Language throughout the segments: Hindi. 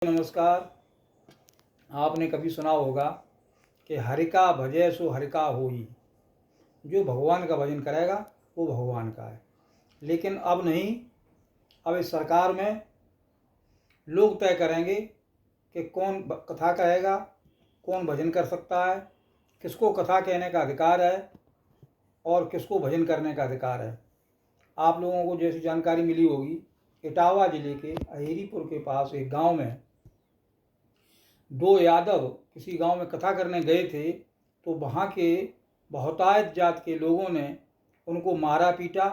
नमस्कार। आपने कभी सुना होगा कि हरि का भजै सो हरि का होई। जो भगवान का भजन करेगा वो भगवान का है। लेकिन अब नहीं, अब इस सरकार में लोग तय करेंगे कि कौन कथा कहेगा, कौन भजन कर सकता है, किसको कथा कहने का अधिकार है और किसको भजन करने का अधिकार है। आप लोगों को जैसी जानकारी मिली होगी, इटावा जिले के अहेरीपुर के पास एक गांव में दो यादव किसी गांव में कथा करने गए थे, तो वहाँ के बहुतायत जात के लोगों ने उनको मारा पीटा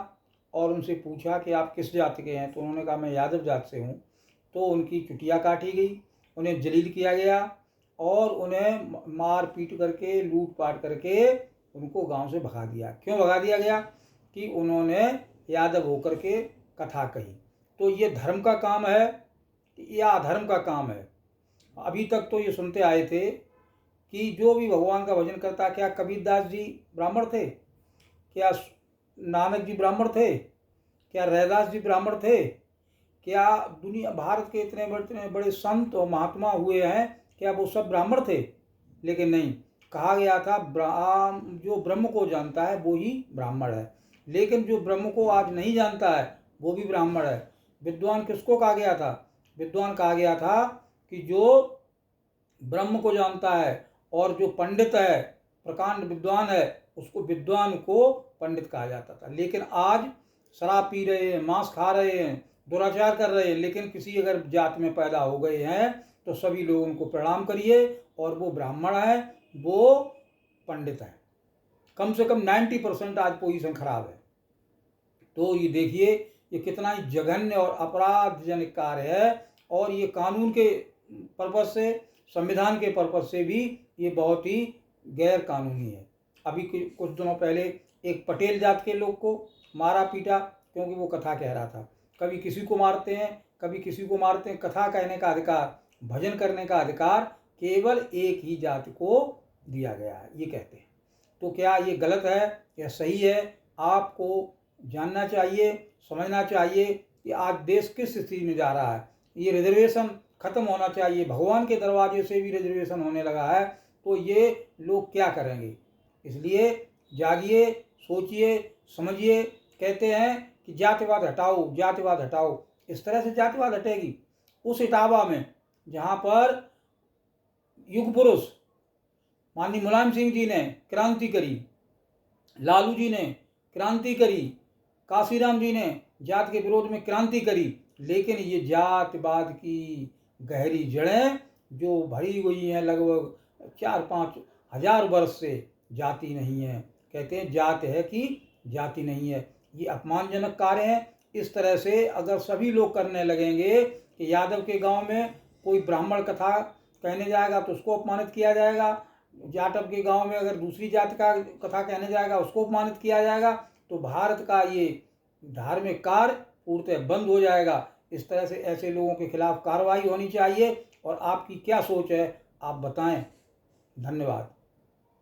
और उनसे पूछा कि आप किस जाति के हैं। तो उन्होंने कहा मैं यादव जात से हूँ। तो उनकी चुटिया काटी गई, उन्हें जलील किया गया और उन्हें मार पीट करके लूट पाट करके उनको गांव से भगा दिया। क्यों भगा दिया गया? कि उन्होंने यादव होकर के कथा कही। तो ये धर्म का काम है या अधर्म का काम है? अभी तक तो ये सुनते आए थे कि जो भी भगवान का भजन करता, क्या कबीरदास जी ब्राह्मण थे, क्या नानक जी ब्राह्मण थे, क्या रैदास जी ब्राह्मण थे, क्या दुनिया भारत के इतने बड़े संत और महात्मा हुए हैं, क्या वो सब ब्राह्मण थे? लेकिन नहीं, कहा गया था जो ब्रह्म को जानता है वो ही ब्राह्मण है। लेकिन जो ब्रह्म को आज नहीं जानता है वो भी ब्राह्मण है। विद्वान किसको कहा गया था? विद्वान कहा गया था कि जो ब्रह्म को जानता है और जो पंडित है, प्रकांड विद्वान है, उसको विद्वान को पंडित कहा जाता था। लेकिन आज शराब पी रहे हैं, मांस खा रहे हैं, दुराचार कर रहे हैं, लेकिन किसी अगर जात में पैदा हो गए हैं तो सभी लोग उनको प्रणाम करिए और वो ब्राह्मण है, वो पंडित है। कम से कम 90% आज पोजीशन खराब है। तो ये देखिए ये कितना ही जघन्य और अपराधजनक कार्य है, और ये कानून के पर्पज से, संविधान के पर्पज से भी ये बहुत ही गैर कानूनी है। अभी कुछ दिनों पहले एक पटेल जात के लोग को मारा पीटा क्योंकि वो कथा कह रहा था। कभी किसी को मारते हैं, कभी किसी को मारते हैं। कथा कहने का अधिकार, भजन करने का अधिकार केवल एक ही जाति को दिया गया है, ये कहते हैं। तो क्या ये गलत है या सही है? आपको जानना चाहिए, समझना चाहिए कि आज देश किस स्थिति में जा रहा है। ये रिजर्वेशन खत्म होना चाहिए। भगवान के दरवाजे से भी रिजर्वेशन होने लगा है, तो ये लोग क्या करेंगे? इसलिए जागिए, सोचिए, समझिए। कहते हैं कि जातिवाद हटाओ, जातिवाद हटाओ। इस तरह से जातिवाद हटेगी? उस इटावा में जहाँ पर युग पुरुष माननीय मुलायम सिंह जी ने क्रांति करी, लालू जी ने क्रांति करी, काशीराम जी ने जात के विरोध में क्रांति करी, लेकिन ये जातिवाद की गहरी जड़ें जो भरी हुई हैं लगभग 4-5 हजार वर्ष से, जाति नहीं है। कहते हैं जात है कि जाति नहीं है। ये अपमानजनक कार्य है। इस तरह से अगर सभी लोग करने लगेंगे कि यादव के गांव में कोई ब्राह्मण कथा कहने जाएगा तो उसको अपमानित किया जाएगा, जाटव के गांव में अगर दूसरी जाति का कथा कहने जाएगा उसको अपमानित किया जाएगा, तो भारत का ये धार्मिक कार्य पूर्णतः बंद हो जाएगा। इस तरह से ऐसे लोगों के खिलाफ कार्रवाई होनी चाहिए। और आपकी क्या सोच है आप बताएं। धन्यवाद।